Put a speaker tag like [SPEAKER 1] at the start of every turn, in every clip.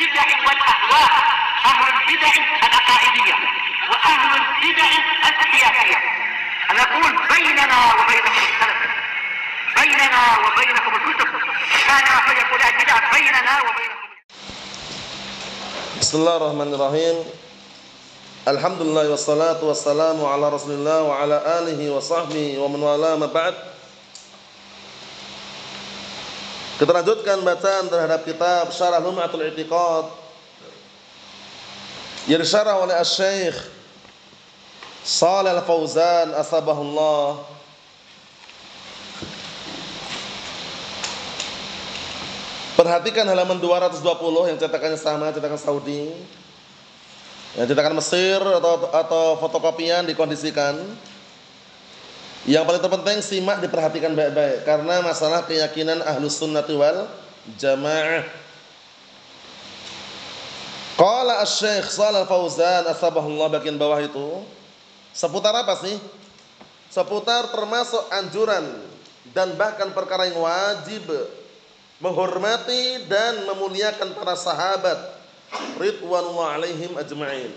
[SPEAKER 1] البدع والأهواء، أهل البدع العقائدية وأهل البدع السياسية. نقول بيننا وبينكم السلف، بيننا وبينكم الكتب، كان فيقول البدع بيننا وبينكم.
[SPEAKER 2] بسم الله الرحمن الرحيم. Alhamdulillah wassalatu wassalamu ala Rasulillah wa ala alihi wa sahbihi wa man wala ma ba'd. Kita lanjutkan bacaan terhadap kitab Syarah Lum'atul I'tiqad yang disyarah oleh Asy-Syaikh Shalih Al-Fauzan asbahullah. Perhatikan halaman 220 yang cetakannya sama, cetakan Saudi. Yang cetakan Mesir atau fotokopian dikondisikan. Yang paling terpenting simak, diperhatikan baik-baik karena masalah keyakinan Ahlus Sunnati wal Jamaah. Qala Asy-Syaikh Shalih Al-Fauzan asbahullah, bagian bawah itu seputar apa sih? Seputar termasuk anjuran dan bahkan perkara yang wajib menghormati dan memuliakan para sahabat ridwanullah alaihim ajma'in.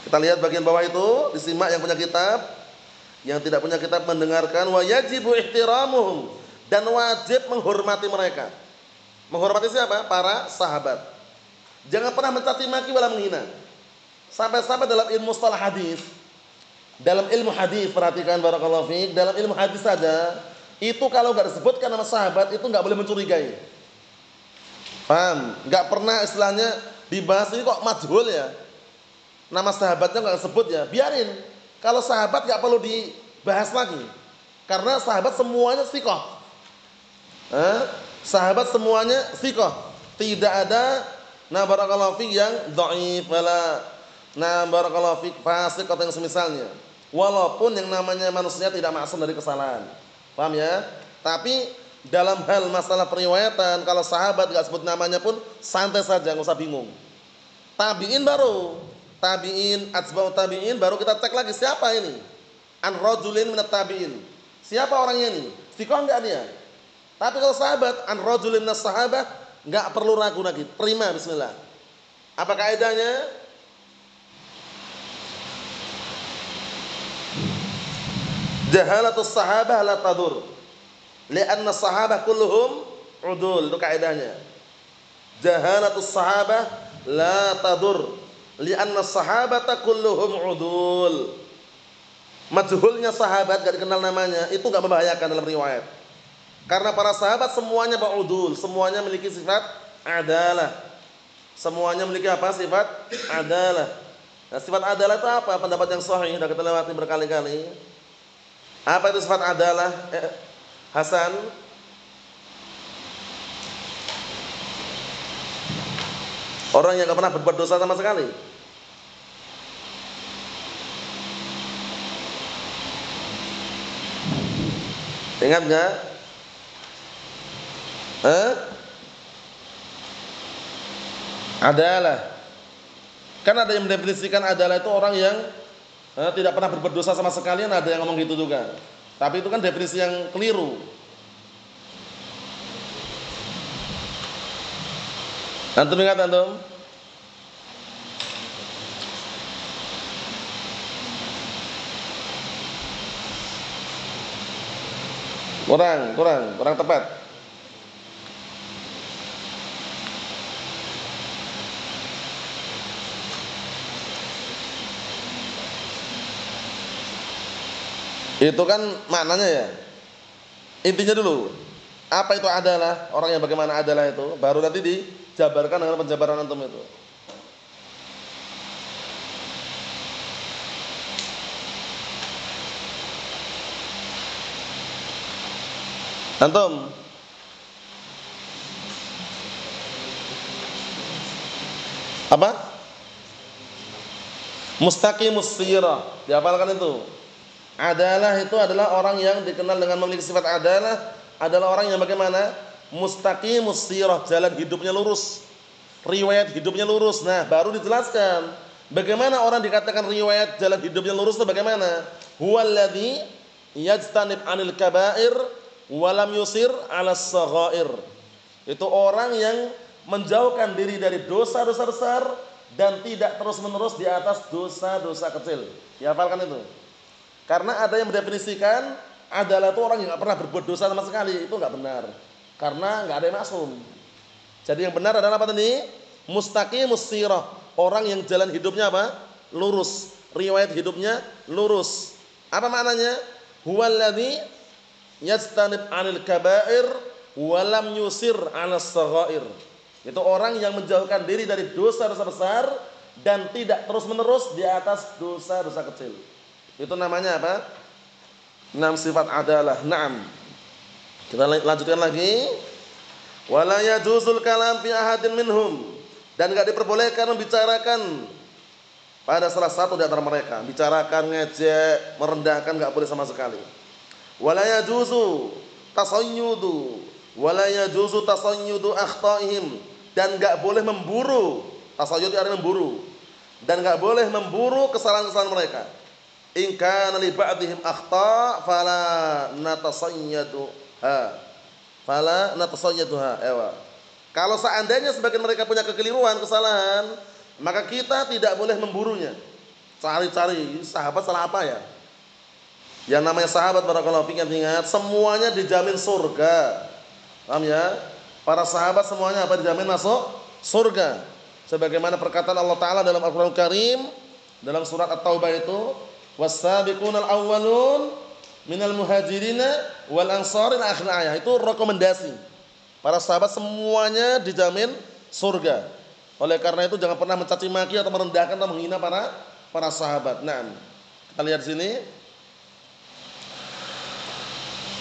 [SPEAKER 2] Kita lihat bagian bawah itu, disimak yang punya kitab. Yang tidak punya kitab mendengarkan. Wa yajibu ihtiramuhum, dan wajib menghormati mereka. Menghormati siapa? Para sahabat. Jangan pernah mencaci maki wala menghina. Sampai-sampai dalam ilmu mustalah hadis, dalam ilmu hadis, perhatikan barakallahu fiik, dalam ilmu hadis saja itu kalau enggak disebutkan nama sahabat itu enggak boleh mencurigai. Paham? Enggak pernah istilahnya dibahas ini kok majhul ya. Nama sahabatnya enggak disebut ya. Biarin. Kalau sahabat enggak perlu dibahas lagi. Karena sahabat semuanya thiqah. Sahabat semuanya thiqah. Tidak ada barakallahu fiik yang dhaif wala barakallahu fiik fasik atau yang semisalnya. Walaupun yang namanya manusia tidak maksum dari kesalahan. Paham ya? Tapi dalam hal masalah periwayatan, kalau sahabat enggak sebut namanya pun santai saja, enggak usah bingung. Tabi'in baru, tabi'in, atba'ut tabi'in baru kita cek lagi siapa ini? An rajulin minat tabi'in. Siapa orangnya ini? Thiqah enggak dia? Tapi kalau sahabat, an rajulin minas sahabah, enggak perlu ragu lagi. Terima, bismillah. Apa kaidahnya? Jahalatus sahabah la tadur. Lianna sahabah kulluhum udul. Itu kaidahnya. Jahalatus sahabah la tadur. Lianna sahabata kulluhum udul. Majhulnya sahabat gak dikenal namanya itu gak membahayakan dalam riwayat. Karena para sahabat semuanya ba'udul, semuanya memiliki sifat adalah. Semuanya memiliki apa? Sifat adalah. Nah, sifat adalah itu apa? Pendapat yang sahih sudah kita lewati berkali-kali. Apa itu sifat adalah? Hasan, orang yang gak pernah berbuat dosa sama sekali. Ingat gak? Adalah. Kan ada yang mendefinisikan adalah itu orang yang tidak pernah berbuat dosa sama sekali. Ada yang ngomong gitu juga. Tapi itu kan definisi yang keliru. Antum ingat antum? Kurang tepat. Itu kan maknanya ya. Intinya dulu, apa itu adalah? Orang yang bagaimana adalah itu, baru nanti dijabarkan dengan penjabaran antum itu. Antum apa? Mustaqimus sirah. Dihafalkan itu. Adalah itu adalah orang yang dikenal dengan memiliki sifat adalah orang yang bagaimana? Mustaqimus sirah, jalan hidupnya lurus. Riwayat hidupnya lurus. Nah, baru dijelaskan bagaimana orang dikatakan riwayat jalan hidupnya lurus itu bagaimana? Huwallazi yajtanib 'anil kaba'ir wa lam yusir 'alas saghair. Itu orang yang menjauhkan diri dari dosa-dosa besar dan tidak terus-menerus di atas dosa-dosa kecil. Dihafalkan itu. Karena ada yang mendefinisikan adalah itu orang yang nggak pernah berbuat dosa sama sekali, itu nggak benar. Karena nggak ada yang maksum. Jadi yang benar adalah apa tadi? Mustaqimus sirah, orang yang jalan hidupnya apa? Lurus. Riwayat hidupnya lurus. Apa maknanya? Huwallazi yastanib 'anil kaba'ir wa lam yusir 'alas saghair. Itu orang yang menjauhkan diri dari dosa-dosa besar dan tidak terus-menerus di atas dosa-dosa kecil. Itu namanya apa? 6 sifat adalah. Naam. Kita lanjutkan lagi. Wala yajuzul kalam fi ahadin minhum, dan enggak diperbolehkan membicarakan pada salah satu di antara mereka. Bicarakan, ngejek, merendahkan enggak boleh sama sekali. Wala yajuzu tasayyudu, wala yajuzu tasayyudu akhta'ihim, dan enggak boleh memburu. Tasayyud artinya memburu. Dan enggak boleh memburu kesalahan-kesalahan mereka. In kana li ba'dihim akhta' fala natasayyaduha. Kalau seandainya sebagian mereka punya kekeliruan, kesalahan, maka kita tidak boleh memburunya. Cari-cari sahabat salah apa ya? Yang namanya sahabat, barakallahu fikum, ingat semuanya dijamin surga. Paham ya? Para sahabat semuanya apa? Dijamin masuk surga. Sebagaimana perkataan Allah Ta'ala dalam Al-Quran Karim dalam surat At-Taubah itu, was-sabiqunal awwalun minal muhajirina wal ansari, akhir ayat. Itu rekomendasi. Para sahabat semuanya dijamin surga. Oleh karena itu jangan pernah mencaci maki atau merendahkan atau menghina para sahabat. Nah, kita lihat sini.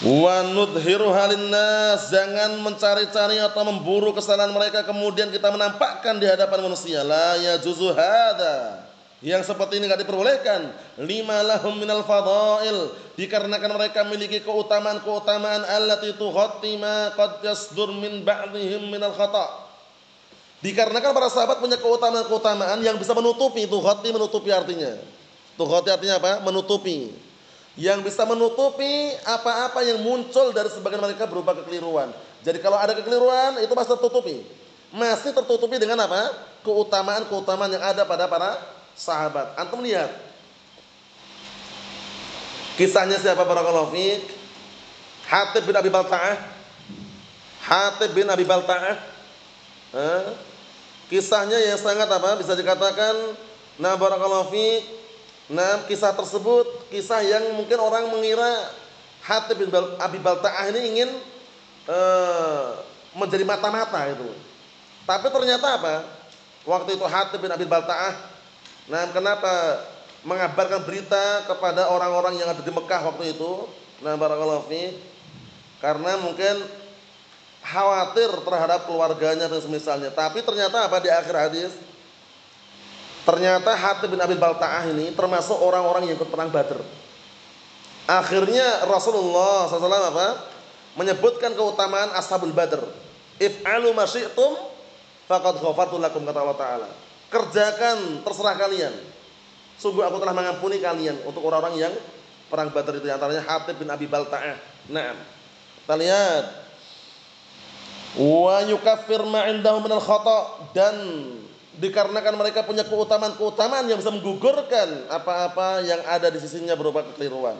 [SPEAKER 2] Wa nudhiru halinnas, jangan mencari-cari atau memburu kesalahan mereka kemudian kita menampakkan di hadapan manusia. La yajuzu hadza, yang seperti ini enggak diperbolehkan. Lima lahum minal fadail, dikarenakan mereka memiliki keutamaan-keutamaan allati tughatti ma qad yasdur min ba'dihim minal khata'. Dikarenakan para sahabat punya keutamaan-keutamaan yang bisa menutupi. Tughatti, menutupi artinya. Tughatti artinya apa? Menutupi. Yang bisa menutupi apa-apa yang muncul dari sebagian mereka berupa kekeliruan. Jadi kalau ada kekeliruan itu masih tertutupi. Masih tertutupi dengan apa? Keutamaan-keutamaan yang ada pada para sahabat. Antum lihat kisahnya siapa, barakallahu fiik? Hatib bin Abi Balta'ah. Hatib bin Abi Balta'ah. Kisahnya yang sangat apa? Bisa dikatakan, nah barakallahu fiik, nah kisah tersebut kisah yang mungkin orang mengira Hatib bin Abi Balta'ah ini ingin menjadi mata-mata itu. Tapi ternyata apa? Waktu itu Hatib bin Abi Balta'ah, nah kenapa mengabarkan berita kepada orang-orang yang ada di Mekah waktu itu? Nah barakallahu fiik, karena mungkin khawatir terhadap keluarganya dan semisalnya. Tapi ternyata apa di akhir hadis? Ternyata Hatib bin Abi Balta'ah ini termasuk orang-orang yang ikut perang Badr. Akhirnya Rasulullah SAW apa? Menyebutkan keutamaan Ashabul Badr. If'alu ma syi'tum faqad ghafartu lakum, kata Allah Ta'ala. Kerjakan terserah kalian. Sungguh aku telah mengampuni kalian, untuk orang-orang yang perang Badar itu, antaranya Hatib bin Abi Balta'ah. Nah, kita lihat. Wa yukaffir ma 'indahu minal khata', dan dikarenakan mereka punya keutamaan-keutamaan yang bisa menggugurkan apa-apa yang ada di sisinya berupa kekeliruan.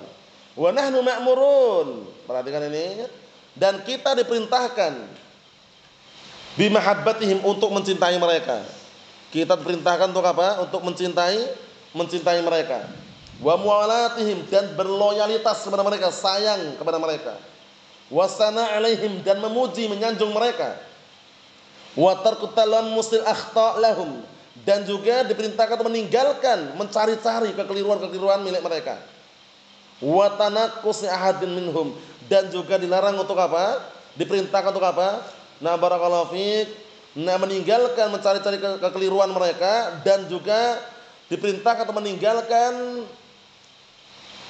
[SPEAKER 2] Wa nahnu ma'murun, perhatikan ini, dan kita diperintahkan bimahabbatihim, untuk mencintai mereka. Kita diperintahkan untuk apa? Untuk mencintai mereka. Wa mualatihim, dan berloyalitas kepada mereka, sayang kepada mereka. Wa sana' alaihim, dan memuji menyanjung mereka. Wa tarku talammusil akhta' lahum, dan juga diperintahkan untuk meninggalkan mencari-cari kekeliruan-kekeliruan milik mereka. Wa tanaqqusi ahadin minhum, dan juga dilarang untuk apa? Diperintahkan untuk apa? Nah barakallahu fiik, nah meninggalkan mencari-cari kekeliruan mereka, dan juga diperintahkan untuk meninggalkan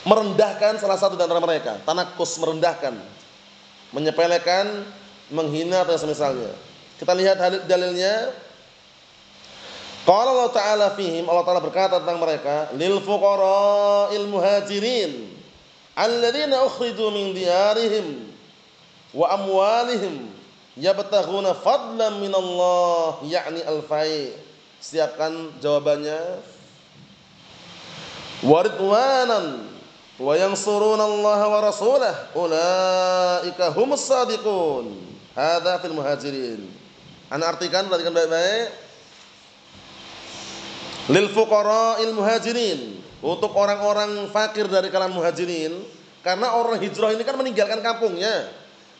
[SPEAKER 2] merendahkan salah satu di antara mereka. Tanaqus, merendahkan, menyepelekan, menghina atau semisalnya. Kita lihat dalilnya. Qala Allah Ta'ala fihim, Allah Ta'ala berkata tentang mereka, lil fuqara'il muhajirin alladzina ukhriju min diyarihim wa amwalihim Yabtaghuna fadlan minallah, yakni al-fai'. Siapkan jawabannya. Waridwanan wa yansuruna Allah wa rasulah ulaika humus shadiqun. Hadza fil muhajirin. Ana artikan, perhatikan baik-baik. Lil fuqara'il muhajirin, untuk orang-orang fakir dari kalangan muhajirin, karena orang hijrah ini kan meninggalkan kampungnya,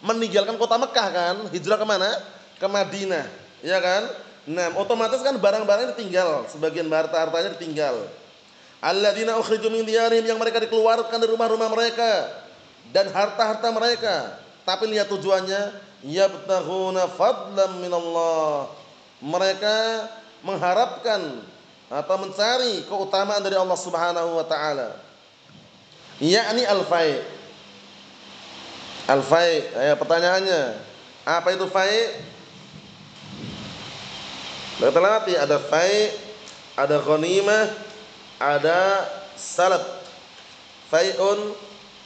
[SPEAKER 2] meninggalkan kota Mekah kan, hijrah ke mana? Ke Madinah, ya kan? Nah, otomatis kan barang-barangnya ditinggal, sebagian harta-hartanya ditinggal. Alladzina ukhriju min diyarihim, yang mereka dikeluarkan dari rumah-rumah mereka dan harta-harta mereka. Tapi lihat tujuannya, yabtaghuna fadlan minallah. Mereka mengharapkan atau mencari keutamaan dari Allah Subhanahu wa taala. Yakni al-fai'. Al-fai', pertanyaannya, apa itu fai'? Kita latih, ada fai', ada ghanimah, ada salab. Fai'un,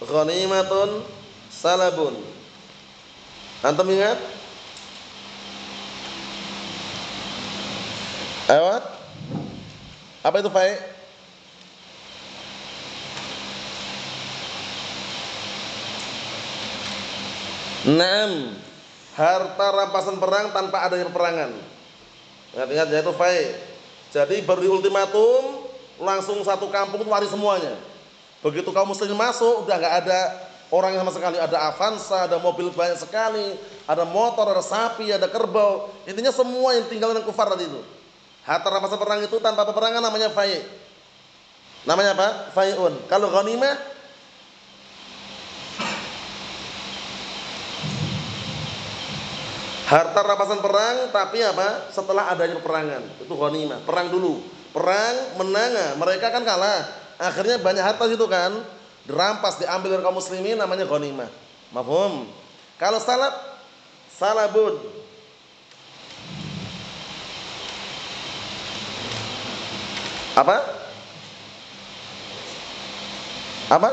[SPEAKER 2] ghanimatun, salabun. Antum ingat? Ayo. Apa itu fai'? Naam, harta rampasan perang tanpa adanya peperangan. Ingat-ingat, yaitu fai'. Jadi baru di ultimatum, langsung satu kampung itu lari semuanya. Begitu kaum muslimin masuk, udah nggak ada orang sama sekali. Ada Avanza, ada mobil banyak sekali, ada motor, ada sapi, ada kerbau. Intinya semua yang tinggal dengan kufar tadi itu. Harta rampasan perang itu tanpa peperangan namanya fai'. Namanya apa? Fai'un. Kalau ghanimah, harta rampasan perang tapi apa? Setelah adanya peperangan. Itu ghanimah. Perang dulu. Perang menang, mereka kan kalah. Akhirnya banyak harta itu kan dirampas, diambil dari kaum muslimin, namanya ghanimah. Mafhum? Kalau salab, salabun. Apa? Apa?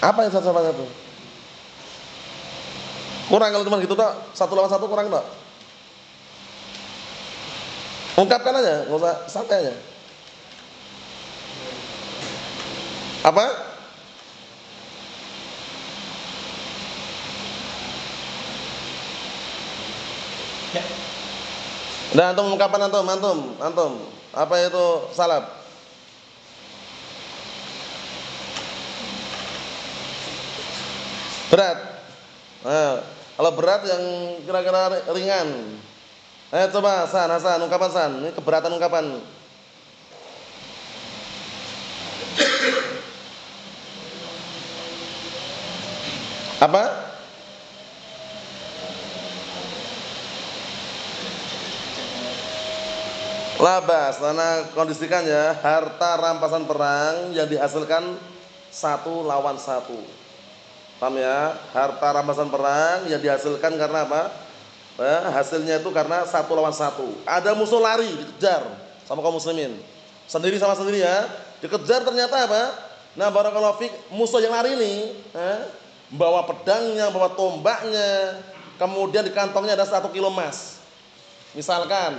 [SPEAKER 2] Apa yang satu? Kurang kalau cuma gitu tok, satu lawan satu kurang tok. Ungkapkan aja, nggak usah santai aja. Apa? Ya. Nah, antum ungkapan antum. Apa itu salab? Berat. Nah, kalau berat yang kira-kira ringan. Coba Hasan, ungkapan Hasan. Ini keberatan ungkapan. Apa? Labas, karena kondisikan ya, harta rampasan perang yang dihasilkan satu lawan satu. Paham ya? Harta rampasan perang yang dihasilkan karena apa? Hasilnya itu karena satu lawan satu. Ada musuh lari, dikejar sama kaum muslimin. Sendiri sama sendiri ya. Dikejar ternyata apa? Nah, barakallahu fik, musuh yang lari ini bawa pedangnya, bawa tombaknya, kemudian di kantongnya ada 1 kilo emas. Misalkan,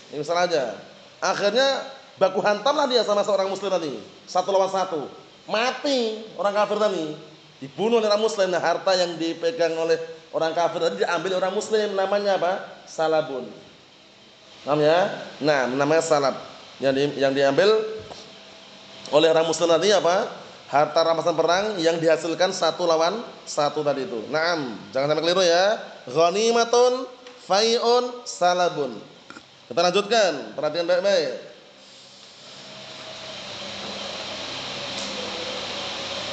[SPEAKER 2] ini misal aja. Akhirnya baku hantamlah dia sama seorang muslim tadi. 1 lawan 1. Mati orang kafir tadi. Dibunuh oleh orang muslim. Nah, harta yang dipegang oleh orang kafir tadi diambil orang muslim, namanya apa? Salabun. Namanya? Nah, namanya salab. Yang diambil oleh orang muslim tadi apa? Harta rampasan perang yang dihasilkan 1 lawan 1 tadi itu. Naam, jangan sampai keliru ya. Ghanimatun, fai'un, salabun. Kita lanjutkan, perhatian baik-baik.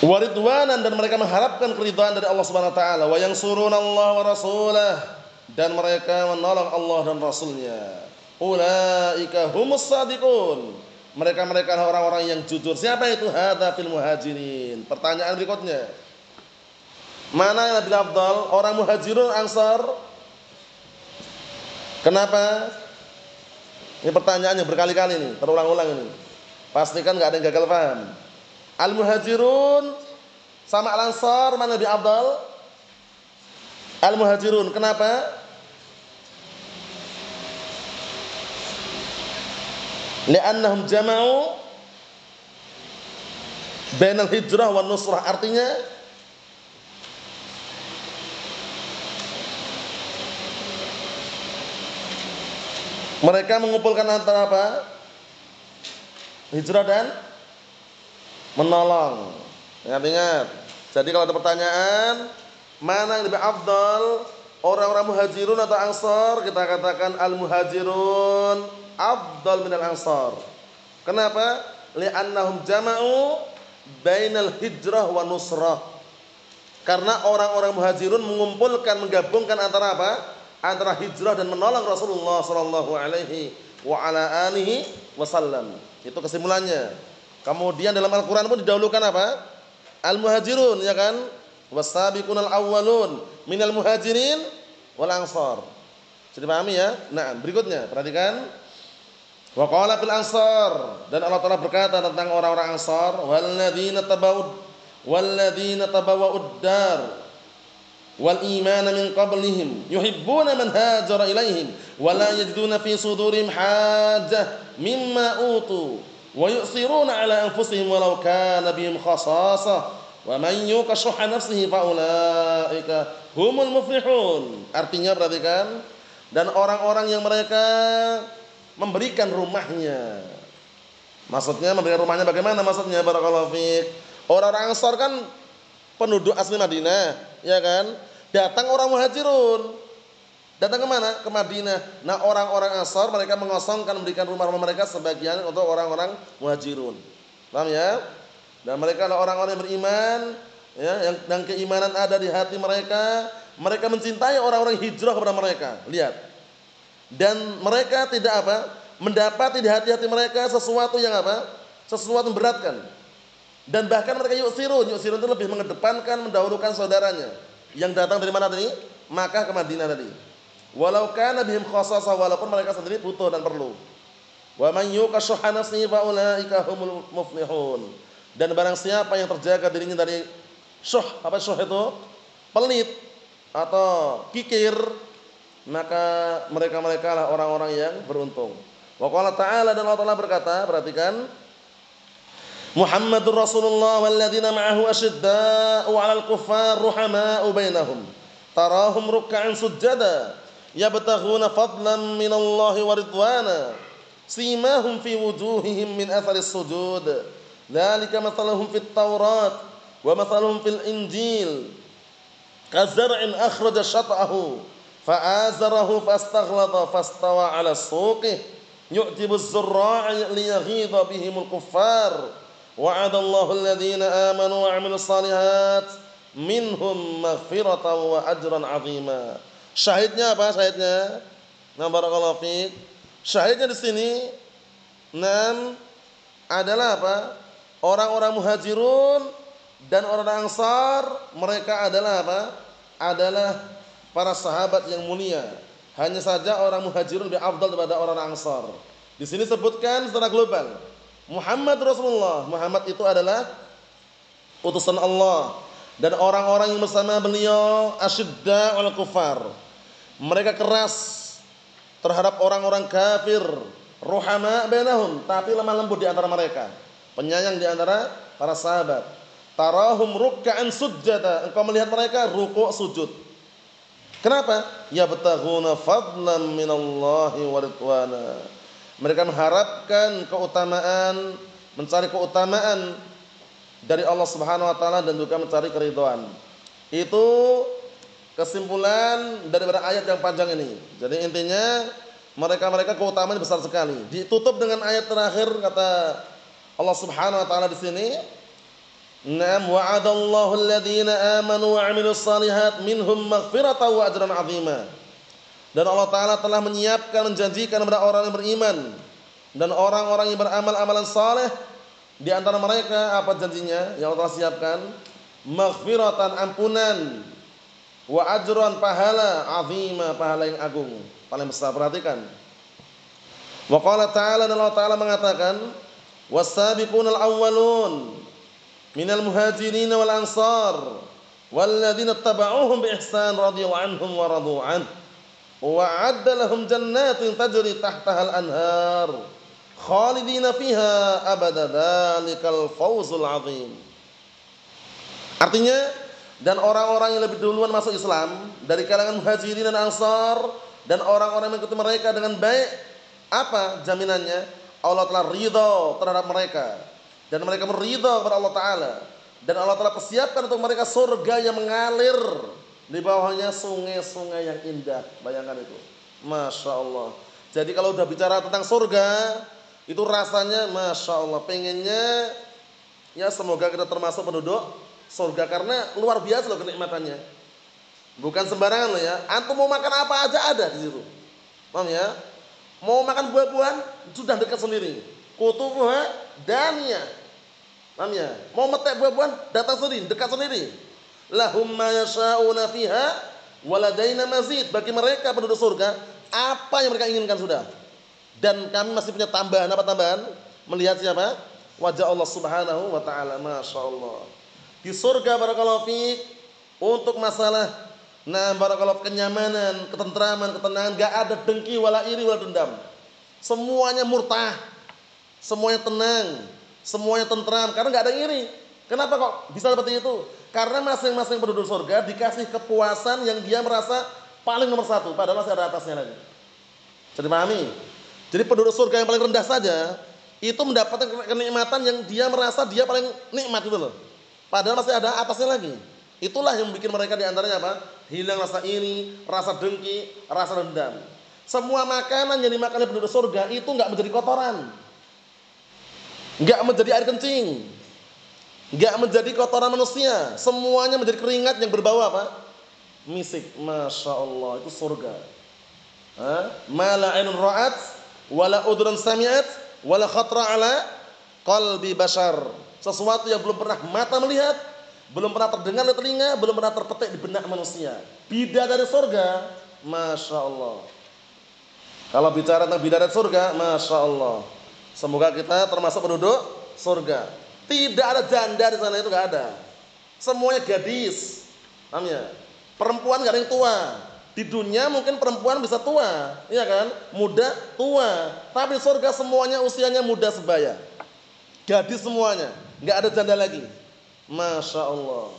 [SPEAKER 2] Waridwanan, dan mereka mengharapkan keridhaan dari Allah Subhanahu wa taala, wa yansuruna Allah wa rasulah, dan mereka menolong Allah dan Rasulnya. Ulaika humus shadiqun. Mereka orang-orang yang jujur. Siapa itu? Hadza fil muhajirin. Pertanyaan berikutnya. Mana yang lebih afdal? Orang muhajirun, ansar? Kenapa? Ini pertanyaannya berkali-kali nih, terulang-ulang ini. Pastikan enggak ada yang gagal paham. Al-muhajirun sama al-ansar, mana lebih afdal? Al-muhajirun. Kenapa? Li'annahum jama'u bainal hijrah wan nusrah. Artinya mereka mengumpulkan antara apa? Hijrah dan menolong. Ingat-ingat. Jadi kalau ada pertanyaan, mana yang lebih afdal? Orang-orang muhajirun atau ansar? Kita katakan al-muhajirun afdal minal ansar. Kenapa? Li'annahum jama'u bainal hijrah wa nusrah. Karena orang-orang muhajirun mengumpulkan, menggabungkan antara apa? Antara hijrah dan menolong Rasulullah sallallahu alaihi wa ala alihi wasallam. Itu kesimpulannya. Kemudian dalam Al-Qur'an pun didahulukan apa? Al-muhajirun, ya kan? Was-sabiqunal awwalun minal muhajirin wal ansar. Sudah pahami ya? Nah, berikutnya perhatikan. Wa qala fil ansar, dan Allah Taala berkata tentang orang-orang Ansar, walladzina tabawwa'ud dar wal imana min qablihim yuhibbuna man hajara ilaihim wa la yajiduna fi sudurihim hajah mimma utu wa yu'thiruna ala anfusihim walau kana bihim khasasah wa man yuqa shuhha nafsihi fa ulaika humul muflihun. Artinya perhatikan, dan orang-orang yang mereka memberikan rumahnya. Maksudnya memberikan rumahnya bagaimana maksudnya? Barakallahu fiik. Orang-orang Ansar kan penduduk asli Madinah, ya kan? Datang orang muhajirun. Datang ke mana? Ke Madinah. Nah, orang-orang Ansar mereka mengosongkan, memberikan rumah-rumah mereka sebagian untuk orang-orang muhajirun. Paham ya? Dan mereka adalah orang-orang yang beriman, ya, yang keimanan ada di hati mereka. Mereka mencintai orang-orang hijrah kepada mereka. Lihat. Dan mereka tidak apa? Mendapati di hati-hati mereka sesuatu yang apa? Sesuatu yang memberatkan. Dan bahkan mereka yu'sirun itu lebih mengedepankan, mendahulukan saudaranya yang datang dari mana tadi? Makkah ke Madinah tadi. Walau kana bihim khasasah, walaupun mereka sendiri butuh dan perlu. Wa man yuqa shuhha nafsihi fa ulaika humul muflihun. Dan barang siapa yang terjaga dirinya dari syuh, apa syuh itu? Pelit atau kikir, maka mereka-mereka lah orang-orang yang beruntung. Wa qala ta'ala, dan Allah Ta'ala berkata, perhatikan, Muhammadur Rasulullah walladzina ma'ahu asyidda'u 'alal kuffar ruhama'u bainahum tarahum ruk'an sujada yabtaghuna fadlan minallahi wa ridwana simahum fi wujuhihim min atharis sujud dzalika mathaluhum fit taurat wa mathaluhum fil injil kazar'in akhraja shat'ahu fa'azarahu fastaghlata fastawa 'ala suqih yu'tibu az-zurra'a liyaghidha bihimul kuffar wa'adallahu alladhina amanu wa 'amilus shalihat minhum maghfiratan wa ajran 'azima. Syahidnya apa syahidnya? Nah, barakallahu fiik. Syahidnya di sini adalah apa? Orang-orang muhajirun dan orang Ansar, mereka adalah apa? Adalah para sahabat yang mulia. Hanya saja orang muhajirun lebih afdal daripada orang Ansar. Di sini sebutkan secara global. Muhammad Rasulullah. Muhammad itu adalah utusan Allah. Dan orang-orang yang bersama beliau asyidda 'alal kufar. Mereka keras terhadap orang-orang kafir. Ruhama bainahum, tapi lemah lembut di antara mereka. Penyayang di antara para sahabat. Tarahum ruk'an sujada. Engkau melihat mereka rukuk sujud. Kenapa? Yabtaghuna fadlan minallahi wa ridwana. Mereka mengharapkan keutamaan, mencari keutamaan dari Allah Subhanahu wa taala dan juga mencari keridhaan. Itu kesimpulan daripada ayat yang panjang ini. Jadi intinya mereka keutamaan besar sekali. Ditutup dengan ayat terakhir kata Allah Subhanahu wa taala di sini, "Na'am wa'adallahu alladhina amanu wa 'amilus shalihat minhum maghfiratan wa ajran 'azima." Dan Allah Ta'ala telah menyiapkan, menjanjikan kepada orang yang beriman dan orang-orang yang beramal amalan saleh. Di antara mereka apa janjinya yang Allah Ta'ala siapkan? Maghfiratan, ampunan, wa ajran, pahala, azima, pahala yang agung, paling besar. Perhatikan. Wa qala ta'ala, dan Allah Ta'ala mengatakan, was-sabiqunal awwalun minal muhajirin wal ansar walladzina tabauhum bi ihsan radhiyallahu anhum wa radu an wa 'adda lahum jannatin tajri tahtaha al-anhar khalidina fiha abada dzalikal fawzul 'adzim. Artinya, dan orang-orang yang lebih duluan masuk Islam dari kalangan Muhajirin dan Ansar dan orang-orang yang mengikuti mereka dengan baik, apa jaminannya? Allah telah ridha terhadap mereka dan mereka meridha kepada Allah Ta'ala, dan Allah telah persiapkan untuk mereka surga yang mengalir di bawahnya sungai-sungai yang indah. Bayangkan itu, Masya Allah. Jadi kalau udah bicara tentang surga, itu rasanya Masya Allah, pengennya ya semoga kita termasuk penduduk surga, karena luar biasa loh kenikmatannya. Bukan sembarangan loh ya. Antum mau makan apa aja ada di situ. Paham ya? Mau makan buah-buahan sudah dekat sendiri. Kutubuha daniyah. Paham ya? Mau metek buah-buahan datang sendiri, dekat sendiri. Lahum ma yasha'una fiha wa ladaina mazid. Bagi mereka penduduk surga, apa yang mereka inginkan sudah. Dan kami masih punya tambahan. Apa tambahan? Melihat siapa? Wajah Allah Subhanahu wa taala. Masya Allah. Di surga barakallahu fiik, untuk masalah barakallahu, kenyamanan, ketentraman, ketenangan, enggak ada dengki wala iri wala dendam. Semuanya murtah. Semuanya tenang, semuanya tentram, karena enggak ada yang iri. Kenapa kok bisa seperti itu? Karena masing-masing penduduk surga dikasih kepuasan yang dia merasa paling nomor satu, padahal masih ada atasnya lagi. Jadi pahami? Jadi penduduk surga yang paling rendah saja itu mendapatkan kenikmatan yang dia merasa dia paling nikmat itu loh. Padahal masih ada atasnya lagi. Itulah yang membuat mereka diantaranya apa? Hilang rasa iri, rasa dengki, rasa dendam. Semua makanan yang dimakan oleh penduduk surga itu enggak menjadi kotoran, enggak menjadi air kencing, enggak menjadi kotoran manusia. Semuanya menjadi keringat yang berbau apa? Misik. Masya Allah, itu surga. Ma la ainun ra'at wala udhun sami'at wala khatra ala qalbi bashar. Sesuatu yang belum pernah mata melihat, belum pernah terdengar oleh telinga, belum pernah terpetik di benak manusia. Bidadari surga, Masya Allah. Kalau bicara tentang bidadari surga, Masya Allah. Semoga kita termasuk penduduk surga. Tidak ada janda di sana, itu gak ada. Semuanya gadis. Paham ya? Perempuan gak ada yang tua. Di dunia mungkin perempuan bisa tua, iya kan? Muda, tua. Tapi di surga semuanya usianya muda sebaya. Gadis semuanya, nggak ada janda lagi. Masya Allah.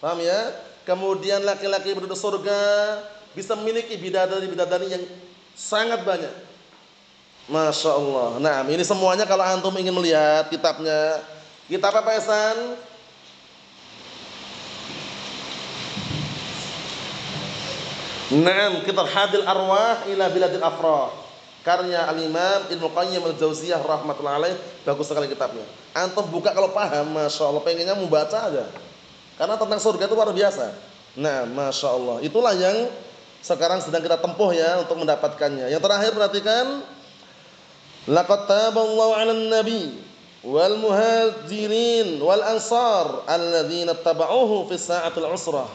[SPEAKER 2] Paham ya? Kemudian laki-laki penduduk surga bisa memiliki bidadari-bidadari yang sangat banyak. Masya Allah. Nah, ini semuanya kalau antum ingin melihat kitabnya, kitab apa Ihsan? Naam, kitab Hadil Arwah ila Biladil Afrah. Karya Al-Imam Ibnu Qayyim Al-Jauziyah rahmatullahi alaih, bagus sekali kitabnya. Antum buka kalau paham, Masya Allah, pengennya membaca aja. Karena tentang surga itu luar biasa. Nah, Masya Allah, itulah yang sekarang sedang kita tempuh ya untuk mendapatkannya. Yang terakhir perhatikan, laqad taballahu 'alan nabi wal muhajirin wal ansar alladzina tabauhu fi sa'atil usrah.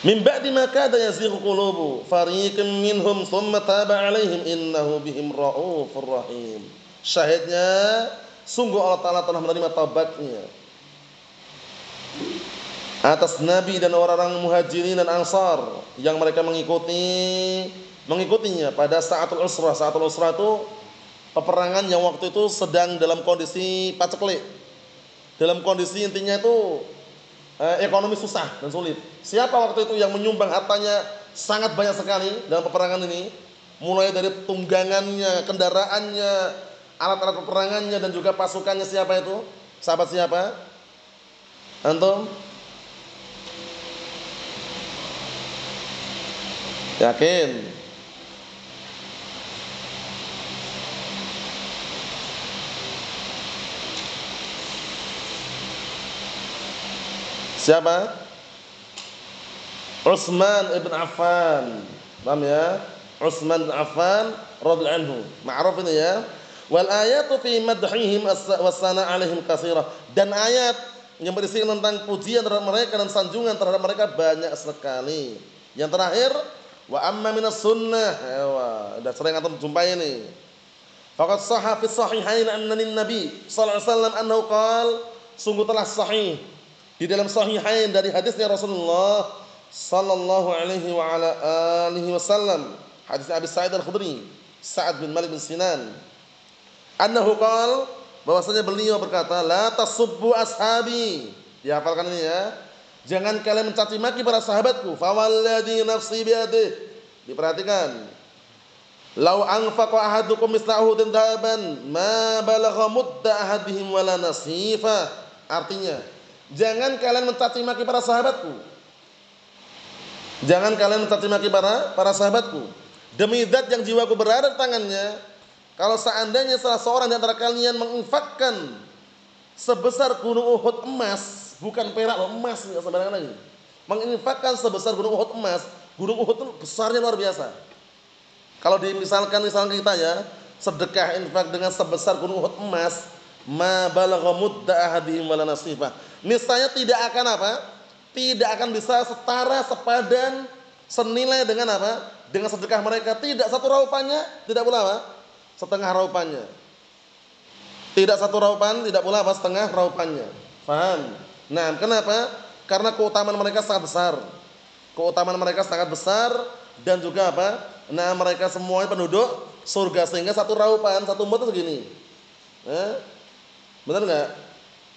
[SPEAKER 2] Min ba'di ma kada yazighu qulubu fariqin minhum thumma taba 'alaihim innahu bihim raufur rahim. Syahidnya, sungguh Allah Ta'ala telah menerima taubatnya atas Nabi dan orang-orang Muhajirin dan Ansar yang mereka mengikutinya pada sa'atul usrah. Sa'atul usrah itu peperangan yang waktu itu sedang dalam kondisi paceklik. Dalam kondisi intinya itu ekonomi susah dan sulit. Siapa waktu itu yang menyumbang hartanya sangat banyak sekali dalam peperangan ini? Mulai dari tunggangannya, kendaraannya, alat-alat peperangannya, dan juga pasukannya. Siapa itu? Sahabat siapa? Antum? Yakin? Siapa? Utsman ibn Affan. Paham ya? Utsman bin Affan radhiyallahu anhu. Ma'ruf ini ya. Wal ayatu fi madhihim was-sana 'alaihim katsirah. Dan ayat yang berisi tentang pujian terhadap mereka dan sanjungan terhadap mereka banyak sekali. Yang terakhir, wa amma minas sunnah. Udah sering antum jumpai ini. Faqad shahha fi sahihain anna nabi sallallahu alaihi wasallam annahu qala, sungguh telah sahih Di dalam sahihain dari hadisnya Rasulullah sallallahu alaihi wa ala alihi wasallam, hadis Abi Sa'id Al-Khudri, Sa'ad bin Malik bin Sinan, annahu qala, bahwasanya beliau berkata, la tasubbu ashabi. Dihafalkan ini ya. Jangan kalian mencaci maki para sahabatku. Fa walladzi nafsi biyadihi. Diperhatikan. Lau anfaqa ahadukum misla uhudin dhahaban ma balagha mudda ahadihim wala nasifa. Artinya, jangan kalian mencaci maki para sahabatku. Jangan kalian mencaci maki para sahabatku. Demi zat yang jiwaku berada di tangannya, kalau seandainya salah seorang di antara kalian menginfakkan sebesar gunung Uhud emas, bukan perak loh, emas, enggak sembarangan lagi. Menginfakkan sebesar gunung Uhud emas. Gunung Uhud itu besarnya luar biasa. Kalau misalkan kita ya, sedekah infak dengan sebesar gunung Uhud emas, ma balagha mudda ahadihim wala nasifah. Niscaya tidak akan apa? Tidak akan bisa setara, sepadan, senilai dengan apa? Dengan sedekah mereka. Tidak satu raupannya, tidak pula apa? Setengah raupannya. Tidak satu raupan, tidak pula apa? Setengah raupannya. Paham? Nah, kenapa? Karena keutamaan mereka sangat besar. Keutamaan mereka sangat besar dan juga apa? Nah, mereka semuanya penduduk surga, sehingga satu raupan, satu mut itu segini. Benar enggak?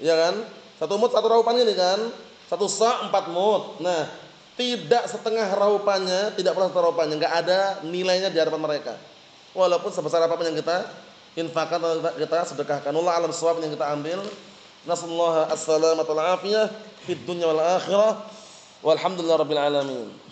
[SPEAKER 2] Ya kan? Satu mut satu raupan ini kan? Satu sa' 4 mut. Nah, tidak setengah raupannya, tidak pernah satu raupannya, enggak ada nilainya di hadapan mereka. Walaupun sebesar apapun yang kita infakkan atau kita sedekahkan. Allah alam shawab yang kita ambil. Nasallahu as-salamata wal afiyah fid dunya wal akhirah. Walhamdulillahirabbil alamin.